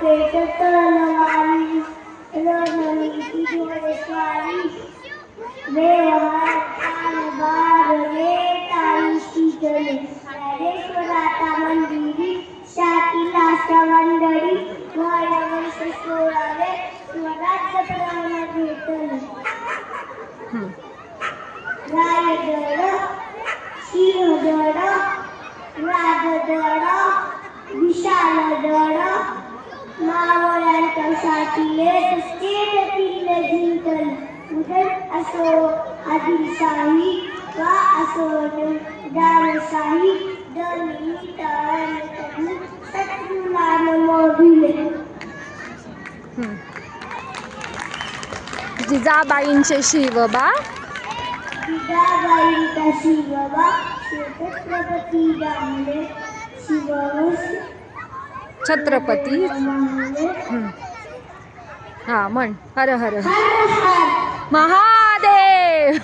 भेट तलवारी रणनीती घोडेस्वारी व्यवहार कारभार रे ताई शीतले ज्ञानेश्वराता मंदिरी शातीला सवंदरी वर्ष 16 स्वराज्य प्रमाण भेटले रायगड सिंहगड राजगड विशालगड मावळ्यांच्या साथीले किल्ले जिंकले उदर असो आदिलशाही वा असो दानशाही दलित तळणी शत्रूला मोबिले जिजाबाईंचे शिवबा जिजाबाईंचा शिवबा छत्रपती गांधे शिववंश छत्रपती हा म्हण हर हर हर हर महादेव